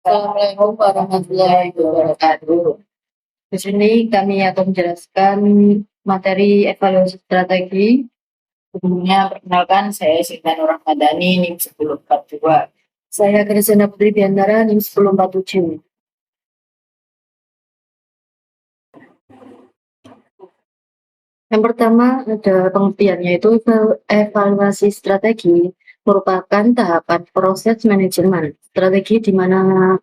Assalamualaikum warahmatullahi wabarakatuh. Di sini kami akan menjelaskan materi evaluasi strategi. Sebelumnya, perkenalkan saya Sinta Nur Rahmadani, NIM 1042. Saya Kristina Putri Biantara, NIM 1047. Yang pertama ada pengertiannya, yaitu evaluasi strategi merupakan tahapan proses manajemen strategi di mana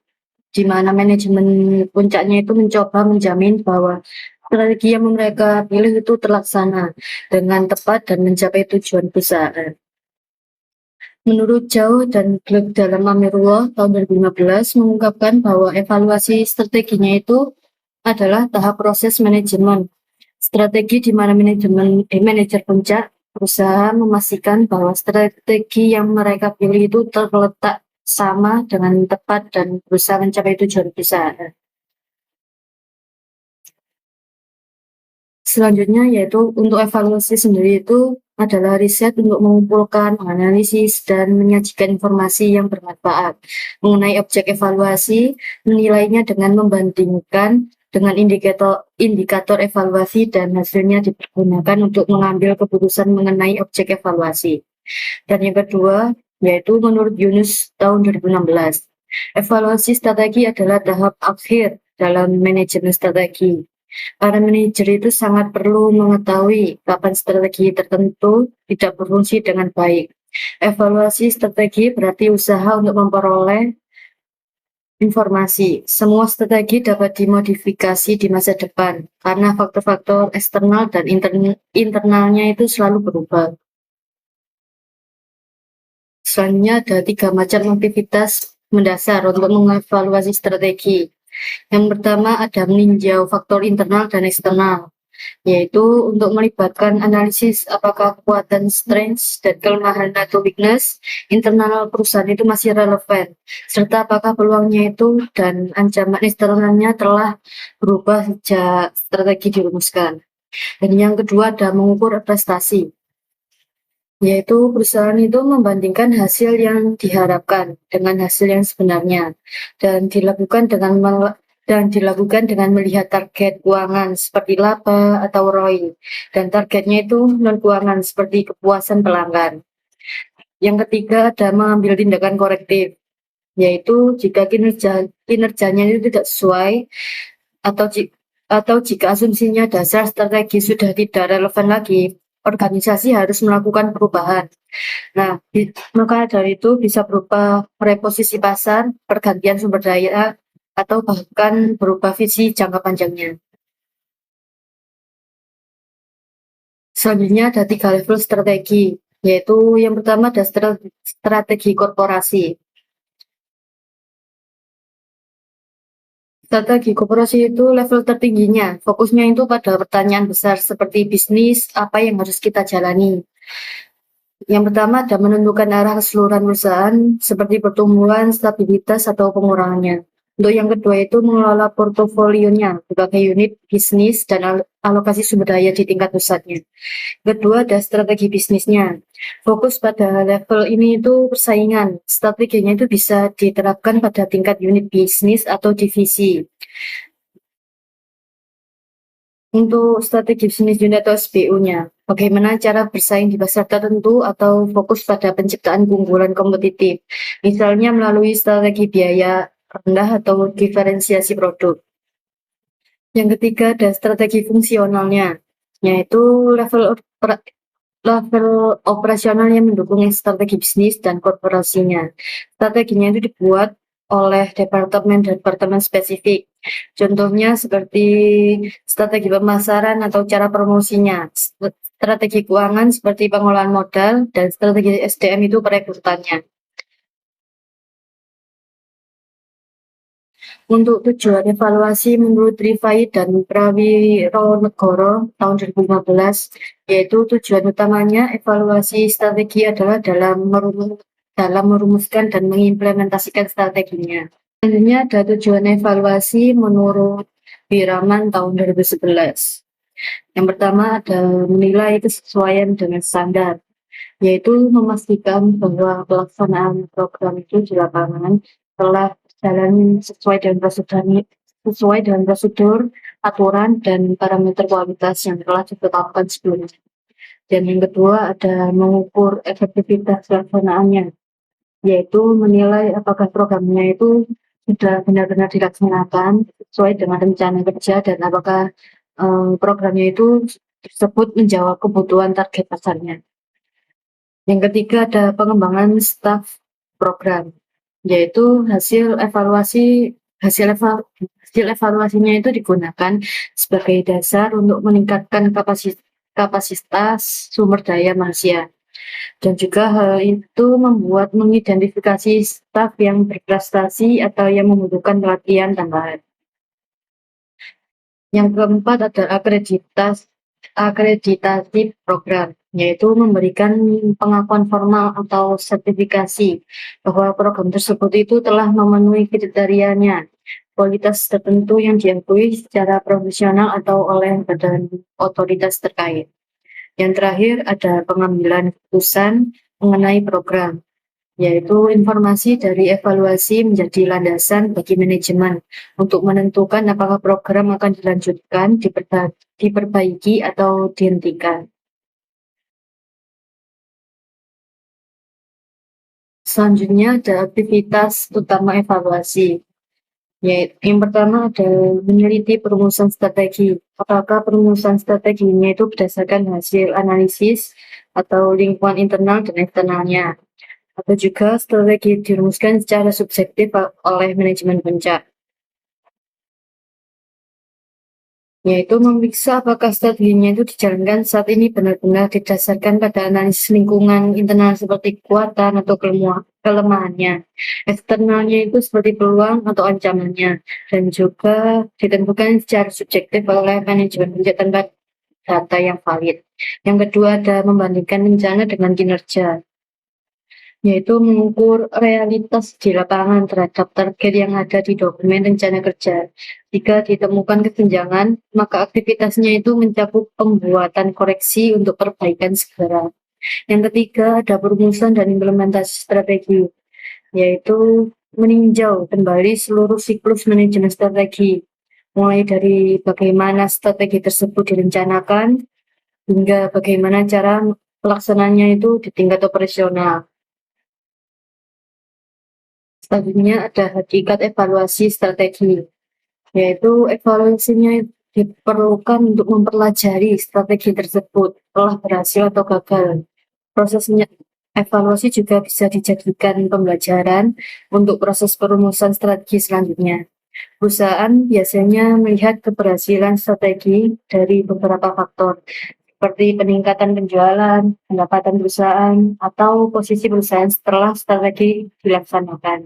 manajemen puncaknya itu mencoba menjamin bahwa strategi yang mereka pilih itu terlaksana dengan tepat dan mencapai tujuan perusahaan. Menurut Jauh dan Gluck dalam Amirullah tahun 2015 mengungkapkan bahwa evaluasi strateginya itu adalah tahap proses manajemen strategi di mana manajer puncak berusaha memastikan bahwa strategi yang mereka pilih itu terletak sama dengan tepat dan berusaha mencapai tujuan perusahaan. Selanjutnya yaitu untuk evaluasi sendiri itu adalah riset untuk mengumpulkan, menganalisis, dan menyajikan informasi yang bermanfaat mengenai objek evaluasi, menilainya dengan membandingkan dengan indikator evaluasi dan hasilnya dipergunakan untuk mengambil keputusan mengenai objek evaluasi. Dan yang kedua, yaitu menurut Yunus tahun 2016, evaluasi strategi adalah tahap akhir dalam manajemen strategi. Para manajer itu sangat perlu mengetahui kapan strategi tertentu tidak berfungsi dengan baik. Evaluasi strategi berarti usaha untuk memperoleh informasi. Semua strategi dapat dimodifikasi di masa depan karena faktor-faktor eksternal dan internalnya itu selalu berubah. Selanjutnya ada 3 macam aktivitas mendasar untuk mengevaluasi strategi. Yang pertama ada meninjau faktor internal dan eksternal, yaitu untuk melibatkan analisis apakah kekuatan strength dan kelemahan atau weakness internal perusahaan itu masih relevan, serta apakah peluangnya itu dan ancaman eksternalnya telah berubah sejak strategi dirumuskan. Dan yang kedua ada mengukur prestasi, yaitu perusahaan itu membandingkan hasil yang diharapkan dengan hasil yang sebenarnya dan dilakukan dengan melihat target keuangan seperti laba atau ROI dan targetnya itu non keuangan seperti kepuasan pelanggan. Yang ketiga ada mengambil tindakan korektif, yaitu jika kinerjanya itu tidak sesuai atau jika asumsinya dasar strategi sudah tidak relevan lagi, organisasi harus melakukan perubahan. Nah, maka dari itu bisa berupa reposisi pasar, pergantian sumber daya, atau bahkan berubah visi jangka panjangnya. Selanjutnya ada 3 level strategi, yaitu yang pertama ada strategi korporasi. Strategi korporasi itu level tertingginya, fokusnya itu pada pertanyaan besar seperti bisnis, apa yang harus kita jalani. Yang pertama ada menentukan arah keseluruhan perusahaan seperti pertumbuhan, stabilitas, atau pengurangannya. Untuk yang kedua itu mengelola portofolionya berbagai unit bisnis dan alokasi sumber daya di tingkat pusatnya. Kedua ada strategi bisnisnya. Fokus pada level ini itu persaingan. Strateginya itu bisa diterapkan pada tingkat unit bisnis atau divisi. Untuk strategi bisnis unit atau SBU-nya, bagaimana cara bersaing di pasar tertentu atau fokus pada penciptaan keunggulan kompetitif, misalnya melalui strategi biaya rendah atau diferensiasi produk. Yang ketiga ada strategi fungsionalnya, yaitu level operasional yang mendukung strategi bisnis dan korporasinya. Strateginya itu dibuat oleh departemen spesifik. Contohnya seperti strategi pemasaran atau cara promosinya, strategi keuangan seperti pengolahan modal, dan strategi SDM itu perekrutannya. Untuk tujuan evaluasi menurut Rifai dan Prawironegoro tahun 2015, yaitu tujuan utamanya evaluasi strategi adalah dalam merumuskan dan mengimplementasikan strateginya. Selanjutnya ada tujuan evaluasi menurut Biraman tahun 2011. Yang pertama ada menilai kesesuaian dengan standar, yaitu memastikan bahwa pelaksanaan program itu di lapangan telah jalan sesuai dengan prosedur, aturan, dan parameter kualitas yang telah ditetapkan sebelumnya. Dan yang kedua ada mengukur efektivitas pelaksanaannya, yaitu menilai apakah programnya itu sudah benar-benar dilaksanakan sesuai dengan rencana kerja dan apakah programnya itu tersebut menjawab kebutuhan target pasarnya. Yang ketiga ada pengembangan staf program, yaitu hasil evaluasinya itu digunakan sebagai dasar untuk meningkatkan kapasitas sumber daya manusia. Dan juga hal itu membuat mengidentifikasi staf yang berprestasi atau yang membutuhkan pelatihan tambahan. Yang keempat adalah akreditasi program, yaitu memberikan pengakuan formal atau sertifikasi bahwa program tersebut itu telah memenuhi kriterianya, kualitas tertentu yang diakui secara profesional atau oleh badan otoritas terkait. Yang terakhir ada pengambilan keputusan mengenai program, yaitu informasi dari evaluasi menjadi landasan bagi manajemen untuk menentukan apakah program akan dilanjutkan, diperbaiki, atau dihentikan. Selanjutnya ada aktivitas utama evaluasi. Yaitu yang pertama ada meneliti perumusan strategi. Apakah perumusan strateginya itu berdasarkan hasil analisis atau lingkungan internal dan eksternalnya. Atau juga strategi dirumuskan secara subjektif oleh manajemen puncak, yaitu memeriksa apakah strateginya itu dijalankan saat ini benar-benar didasarkan pada analisis lingkungan internal seperti kekuatan atau kelemahannya, eksternalnya itu seperti peluang atau ancamannya, dan juga ditentukan secara subjektif oleh manajemen puncak tanpa data yang valid. Yang kedua ada membandingkan rencana dengan kinerja, yaitu mengukur realitas di lapangan terhadap target yang ada di dokumen rencana kerja. Jika ditemukan kesenjangan, maka aktivitasnya itu mencakup pembuatan koreksi untuk perbaikan segera. Yang ketiga, ada perumusan dan implementasi strategi, yaitu meninjau kembali seluruh siklus manajemen strategi, mulai dari bagaimana strategi tersebut direncanakan, hingga bagaimana cara pelaksanaannya itu di tingkat operasional. Selanjutnya ada hakikat evaluasi strategi, yaitu evaluasinya diperlukan untuk mempelajari strategi tersebut telah berhasil atau gagal. Prosesnya evaluasi juga bisa dijadikan pembelajaran untuk proses perumusan strategi selanjutnya. Perusahaan biasanya melihat keberhasilan strategi dari beberapa faktor, seperti peningkatan penjualan, pendapatan perusahaan, atau posisi perusahaan setelah strategi dilaksanakan.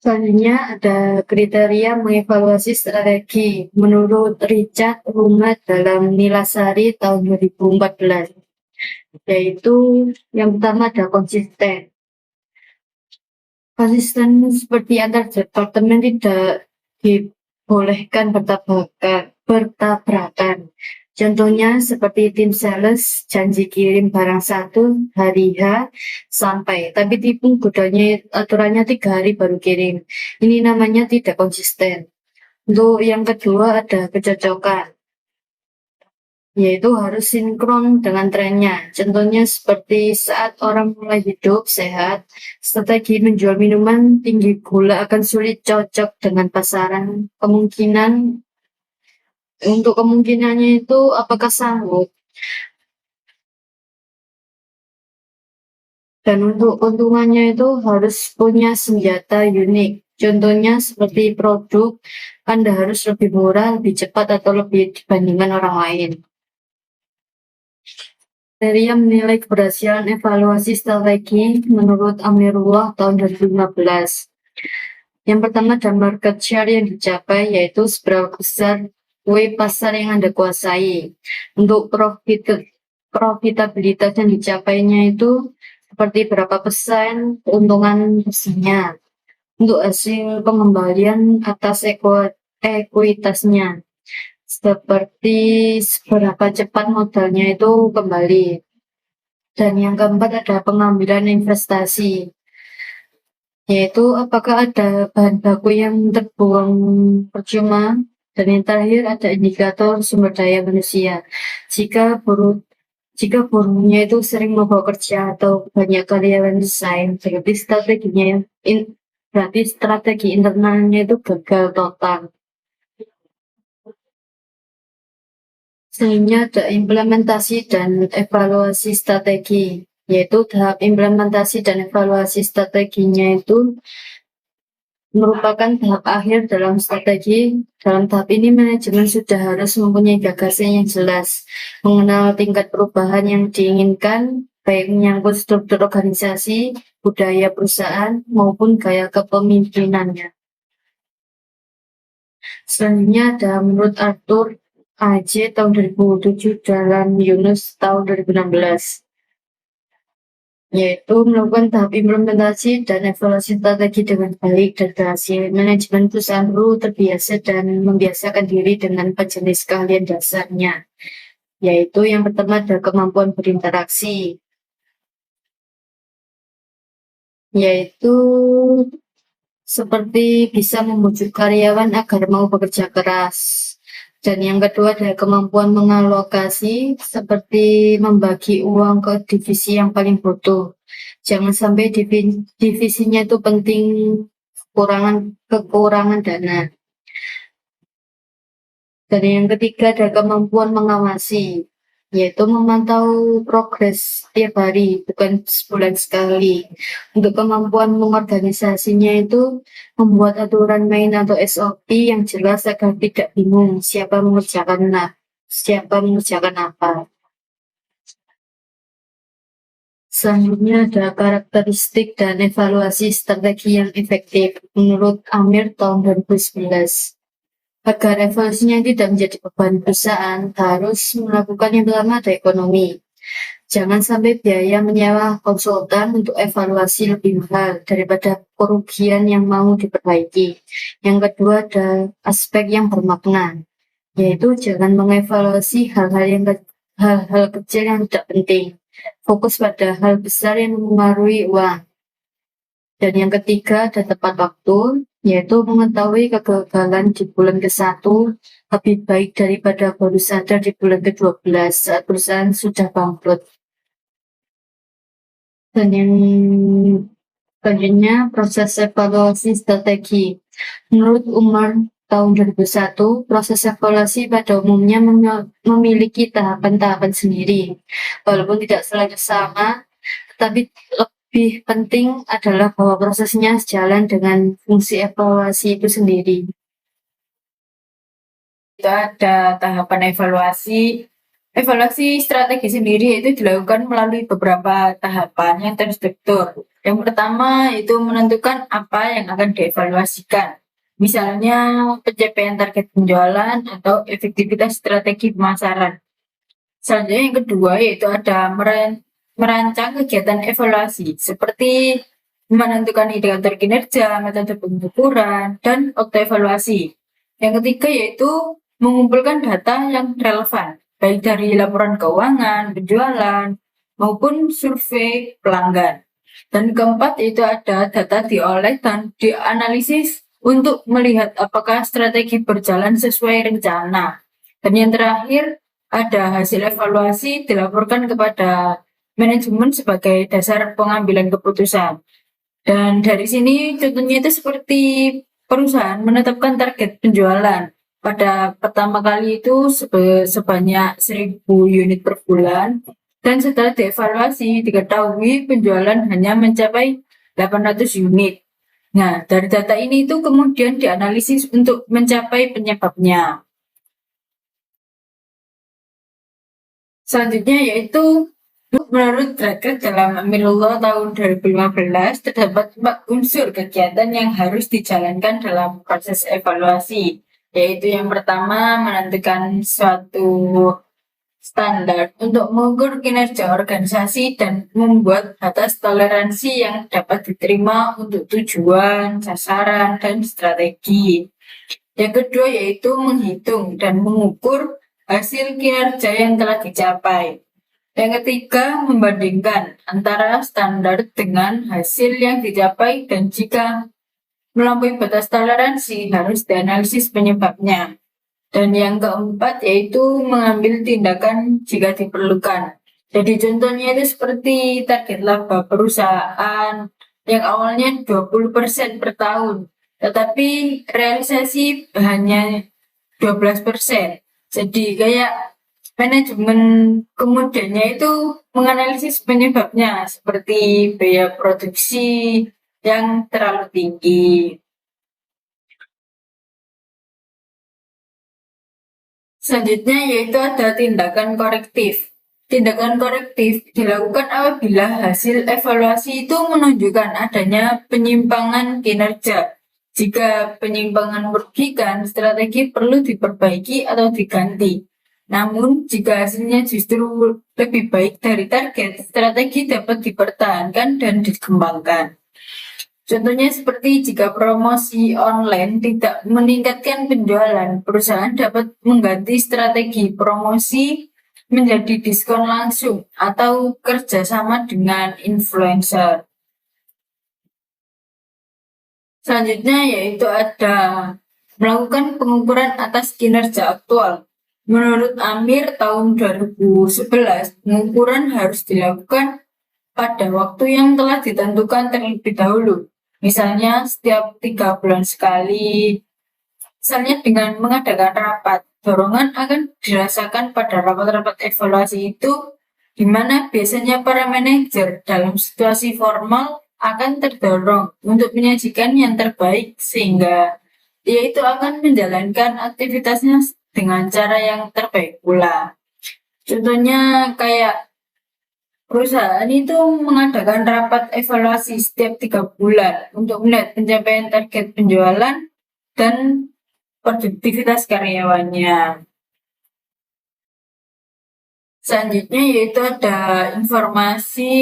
Selanjutnya ada kriteria mengevaluasi strategi menurut Richard Rumat dalam Nilasari tahun 2014, yaitu yang pertama ada konsisten. Konsisten seperti antar departemen tidak dibolehkan bertabrakan. Contohnya seperti tim sales janji kirim barang satu hari H sampai, tapi tipu godanya aturannya 3 hari baru kirim. Ini namanya tidak konsisten. Untuk yang kedua ada kecocokan, yaitu harus sinkron dengan trennya. Contohnya seperti saat orang mulai hidup sehat, strategi menjual minuman tinggi gula akan sulit cocok dengan pasaran. Kemungkinannya itu apakah sanggup. Dan untuk keuntungannya itu harus punya senjata unik. Contohnya seperti produk Anda harus lebih murah, lebih cepat, atau lebih dibandingkan orang lain. Kriteria menilai keberhasilan evaluasi strategi menurut Amirullah tahun 2015. Yang pertama ada market share yang dicapai, yaitu seberapa besar kue pasar yang Anda kuasai. Untuk profitabilitas yang dicapainya itu seperti berapa persen keuntungan bersihnya. Untuk hasil pengembalian atas ekuitasnya, seperti seberapa cepat modalnya itu kembali. Dan yang keempat ada pengambilan investasi, yaitu apakah ada bahan baku yang terbuang percuma, dan yang terakhir ada indikator sumber daya manusia. Jika buruh jika buruhnya itu sering mogok kerja atau banyak karyawan resign, berarti strategi internalnya itu gagal total. Selanjutnya ada implementasi dan evaluasi strategi, yaitu tahap implementasi dan evaluasi strateginya itu merupakan tahap akhir dalam strategi. Dalam tahap ini, manajemen sudah harus mempunyai gagasan yang jelas, mengenal tingkat perubahan yang diinginkan, baik menyangkut struktur organisasi, budaya perusahaan, maupun gaya kepemimpinannya. Selanjutnya ada menurut Arthur A.J. tahun 2007 dalam Yunus tahun 2016, yaitu melakukan tahap implementasi dan evaluasi strategi dengan baik dan berhasil. Manajemen perusahaan perlu terbiasa dan membiasakan diri dengan 4 jenis keahlian dasarnya, yaitu yang pertama ada kemampuan berinteraksi, yaitu seperti bisa membujuk karyawan agar mau bekerja keras. Dan yang kedua adalah kemampuan mengalokasi, seperti membagi uang ke divisi yang paling butuh. Jangan sampai divisinya itu penting kekurangan dana. Dan yang ketiga ada kemampuan mengawasi, yaitu memantau progres tiap hari, bukan sebulan sekali. Untuk kemampuan mengorganisasinya itu membuat aturan main atau SOP yang jelas agar tidak bingung siapa mengerjakan apa. Selanjutnya ada karakteristik dan evaluasi strategi yang efektif menurut Amir tahun 2011. Agar evaluasinya tidak menjadi beban perusahaan, harus melakukan yang pertama ada ekonomi. Jangan sampai biaya menyewa konsultan untuk evaluasi lebih mahal daripada kerugian yang mau diperbaiki. Yang kedua ada aspek yang bermakna, yaitu jangan mengevaluasi hal-hal kecil yang tidak penting. Fokus pada hal besar yang mempengaruhi uang. Dan yang ketiga ada tepat waktu, yaitu mengetahui kegagalan di bulan ke-1 lebih baik daripada baru sadar di bulan ke-12 saat perusahaan sudah bangkrut. Dan yang selanjutnya proses evaluasi strategi. Menurut Umar tahun 2001, proses evaluasi pada umumnya memiliki tahapan-tahapan sendiri. Walaupun tidak selalu sama, tetapi lebih penting adalah bahwa prosesnya sejalan dengan fungsi evaluasi itu sendiri. Itu ada tahapan evaluasi. Evaluasi strategi sendiri itu dilakukan melalui beberapa tahapan yang terstruktur. Yang pertama itu menentukan apa yang akan dievaluasikan. Misalnya pencapaian target penjualan atau efektivitas strategi pemasaran. Selanjutnya yang kedua yaitu ada merancang kegiatan evaluasi seperti menentukan indikator kinerja, metode pengukuran, dan waktu evaluasi. Yang ketiga yaitu mengumpulkan data yang relevan, baik dari laporan keuangan, penjualan, maupun survei pelanggan. Dan keempat yaitu ada data diolah dan dianalisis untuk melihat apakah strategi berjalan sesuai rencana. Dan yang terakhir ada hasil evaluasi dilaporkan kepada manajemen sebagai dasar pengambilan keputusan. Dan dari sini contohnya itu seperti perusahaan menetapkan target penjualan. Pada pertama kali itu sebanyak 1.000 unit per bulan. Dan setelah dievaluasi diketahui penjualan hanya mencapai 800 unit. Nah, dari data ini itu kemudian dianalisis untuk mencapai penyebabnya. Selanjutnya yaitu menurut Draket dalam Amirullah tahun 2015 terdapat 4 unsur kegiatan yang harus dijalankan dalam proses evaluasi, yaitu yang pertama menentukan suatu standar untuk mengukur kinerja organisasi dan membuat batas toleransi yang dapat diterima untuk tujuan, sasaran, dan strategi. Yang kedua yaitu menghitung dan mengukur hasil kinerja yang telah dicapai. Yang ketiga, membandingkan antara standar dengan hasil yang dicapai dan jika melampaui batas toleransi harus dianalisis penyebabnya. Dan yang keempat yaitu mengambil tindakan jika diperlukan. Jadi contohnya itu seperti target laba perusahaan yang awalnya 20% per tahun, tetapi realisasi hanya 12%. Jadi kayak manajemen kemudiannya itu menganalisis penyebabnya seperti biaya produksi yang terlalu tinggi. Selanjutnya yaitu ada tindakan korektif. Tindakan korektif dilakukan apabila hasil evaluasi itu menunjukkan adanya penyimpangan kinerja. Jika penyimpangan merugikan, strategi perlu diperbaiki atau diganti. Namun, jika hasilnya justru lebih baik dari target, strategi dapat dipertahankan dan dikembangkan. Contohnya seperti jika promosi online tidak meningkatkan penjualan, perusahaan dapat mengganti strategi promosi menjadi diskon langsung atau kerjasama dengan influencer. Selanjutnya yaitu ada melakukan pengukuran atas kinerja aktual. Menurut Amir tahun 2011, pengukuran harus dilakukan pada waktu yang telah ditentukan terlebih dahulu. Misalnya setiap 3 bulan sekali. Misalnya dengan mengadakan rapat, dorongan akan dirasakan pada rapat-rapat evaluasi itu, di mana biasanya para manajer dalam situasi formal akan terdorong untuk menyajikan yang terbaik sehingga ia itu akan menjalankan aktivitasnya dengan cara yang terbaik pula. Contohnya kayak perusahaan itu mengadakan rapat evaluasi setiap 3 bulan untuk melihat pencapaian target penjualan dan produktivitas karyawannya. Selanjutnya yaitu ada informasi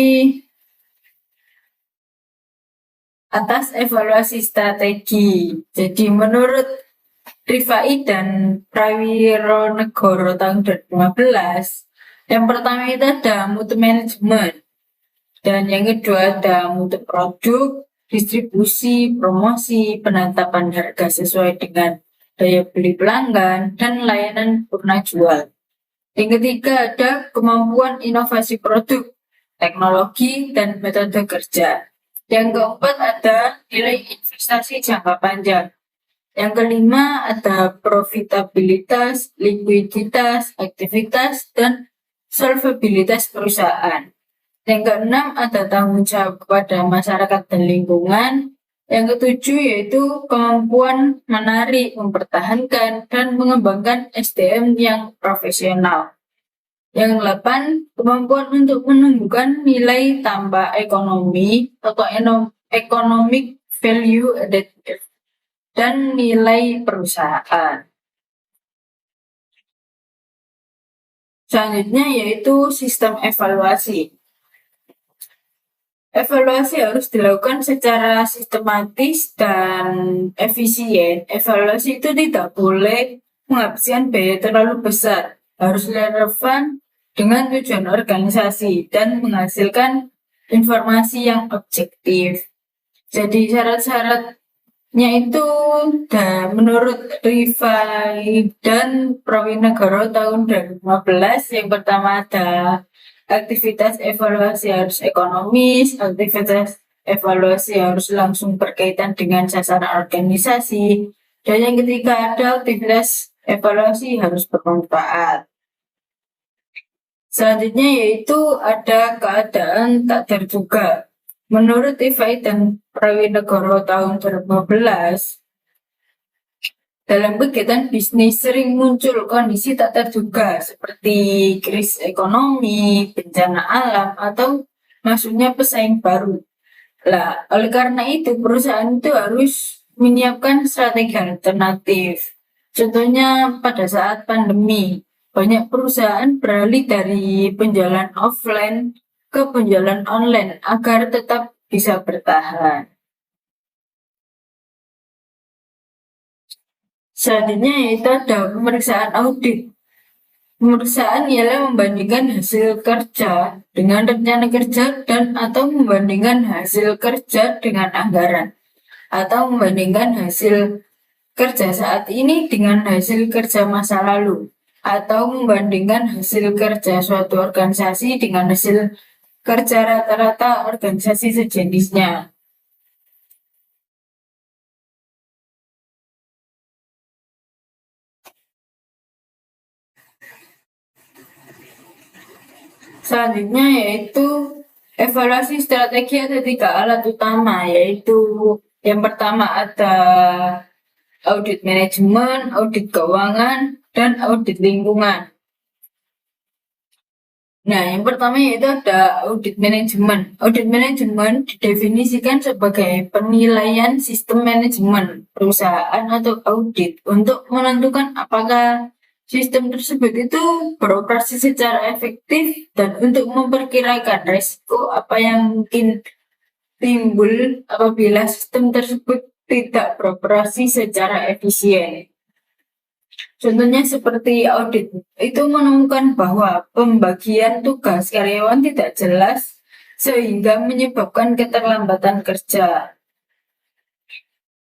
atas evaluasi strategi. Jadi menurut Rifai dan Prawironegoro tahun 2015, yang pertama itu ada mutu manajemen. Dan yang kedua ada mutu produk, distribusi, promosi, penetapan harga sesuai dengan daya beli pelanggan, dan layanan purna jual. Yang ketiga ada kemampuan inovasi produk, teknologi, dan metode kerja. Yang keempat ada nilai investasi jangka panjang. Yang kelima ada profitabilitas, likuiditas, aktivitas, dan solvabilitas perusahaan. Yang keenam ada tanggung jawab kepada masyarakat dan lingkungan. Yang ketujuh yaitu kemampuan menarik, mempertahankan, dan mengembangkan SDM yang profesional. Yang delapan, kemampuan untuk menumbuhkan nilai tambah ekonomi atau economic value added dan nilai perusahaan. Selanjutnya yaitu sistem evaluasi. Evaluasi harus dilakukan secara sistematis dan efisien. Evaluasi itu tidak boleh menghabiskan biaya terlalu besar, harus relevan dengan tujuan organisasi dan menghasilkan informasi yang objektif. Jadi syarat-syaratnya itu menurut Rifai dan Prawinegoro tahun 2015, yang pertama ada aktivitas evaluasi harus ekonomis, aktivitas evaluasi harus langsung berkaitan dengan sasaran organisasi, dan yang ketiga ada aktivitas evaluasi harus bermanfaat. Selanjutnya yaitu ada keadaan tak terduga. Menurut Rifai dan Prawinegoro tahun 2015, dalam kegiatan bisnis sering muncul kondisi tak terduga seperti krisis ekonomi, bencana alam, atau masuknya pesaing baru. Lah, oleh karena itu perusahaan itu harus menyiapkan strategi alternatif. Contohnya pada saat pandemi, banyak perusahaan beralih dari penjualan offline ke penjualan online agar tetap bisa bertahan. Selanjutnya yaitu ada pemeriksaan audit. Pemeriksaan ialah membandingkan hasil kerja dengan rencana kerja dan atau membandingkan hasil kerja dengan anggaran atau membandingkan hasil kerja saat ini dengan hasil kerja masa lalu atau membandingkan hasil kerja suatu organisasi dengan hasil kerja rata-rata organisasi sejenisnya. Selanjutnya yaitu evaluasi strategi ada 3 alat utama, yaitu yang pertama ada audit manajemen, audit keuangan, dan audit lingkungan. Nah, yang pertama yaitu ada audit manajemen. Audit manajemen didefinisikan sebagai penilaian sistem manajemen perusahaan atau audit untuk menentukan apakah sistem tersebut itu beroperasi secara efektif dan untuk memperkirakan resiko apa yang mungkin timbul apabila sistem tersebut tidak beroperasi secara efisien. Contohnya seperti audit itu menemukan bahwa pembagian tugas karyawan tidak jelas sehingga menyebabkan keterlambatan kerja.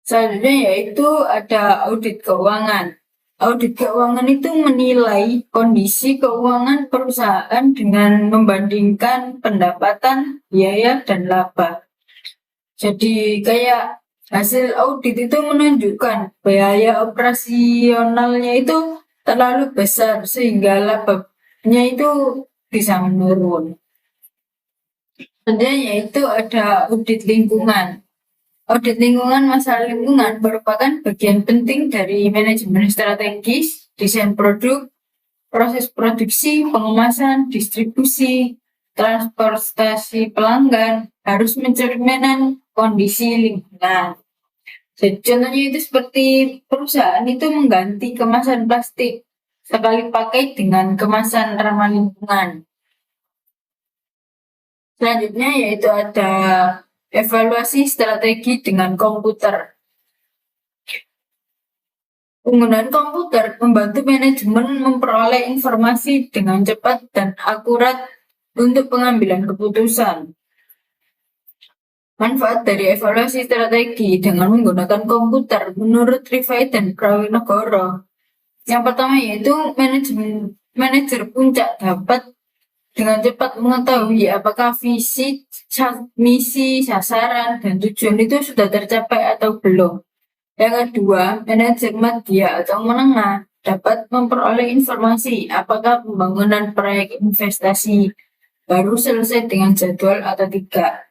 Selanjutnya yaitu ada audit keuangan. Audit keuangan itu menilai kondisi keuangan perusahaan dengan membandingkan pendapatan, biaya, dan laba. Jadi kayak hasil audit itu menunjukkan biaya operasionalnya itu terlalu besar sehingga labanya itu bisa menurun. Selanjutnya yaitu ada audit lingkungan. Audit lingkungan, masalah lingkungan merupakan bagian penting dari manajemen strategis, desain produk, proses produksi, pengemasan, distribusi, transportasi pelanggan, harus mencerminkan kondisi lingkungan. Jadi contohnya itu seperti perusahaan itu mengganti kemasan plastik sekali pakai dengan kemasan ramah lingkungan. Selanjutnya yaitu ada evaluasi strategi dengan komputer. Penggunaan komputer membantu manajemen memperoleh informasi dengan cepat dan akurat untuk pengambilan keputusan. Manfaat dari evaluasi strategi dengan menggunakan komputer menurut Rifai dan Prawinegoro. Yang pertama yaitu manajer puncak dapat dengan cepat mengetahui apakah visi, misi, sasaran, dan tujuan itu sudah tercapai atau belum. Yang kedua, manajer media atau menengah dapat memperoleh informasi apakah pembangunan proyek investasi baru selesai dengan jadwal atau tidak.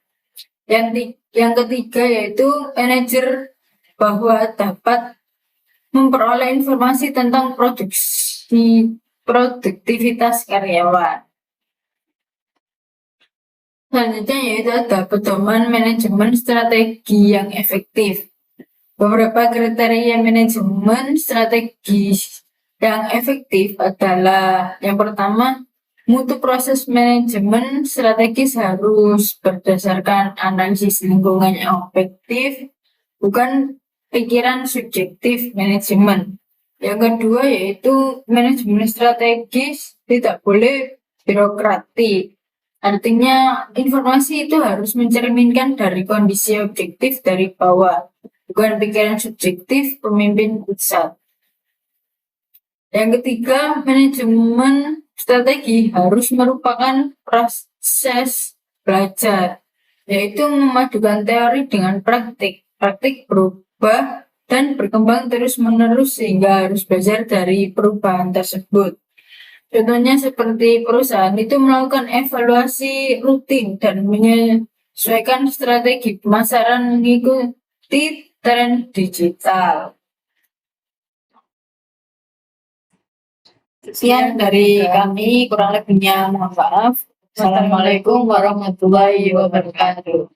Yang ketiga yaitu manajer bahwa dapat memperoleh informasi tentang produktivitas karyawan. Selanjutnya yaitu ada pedoman manajemen strategi yang efektif. Beberapa kriteria manajemen strategi yang efektif adalah yang pertama, mutu proses manajemen strategis harus berdasarkan analisis lingkungan yang objektif, bukan pikiran subjektif manajemen. Yang kedua yaitu manajemen strategis tidak boleh birokratik. Artinya informasi itu harus mencerminkan dari kondisi objektif dari bawah, bukan pikiran subjektif pemimpin pusat. Yang ketiga, manajemen strategi harus merupakan proses belajar, yaitu memadukan teori dengan praktik. Praktik berubah dan berkembang terus-menerus sehingga harus belajar dari perubahan tersebut. Contohnya seperti perusahaan itu melakukan evaluasi rutin dan menyesuaikan strategi pemasaran mengikuti tren digital. Sekian dari kami, kurang lebihnya mohon maaf. Assalamualaikum warahmatullahi wabarakatuh.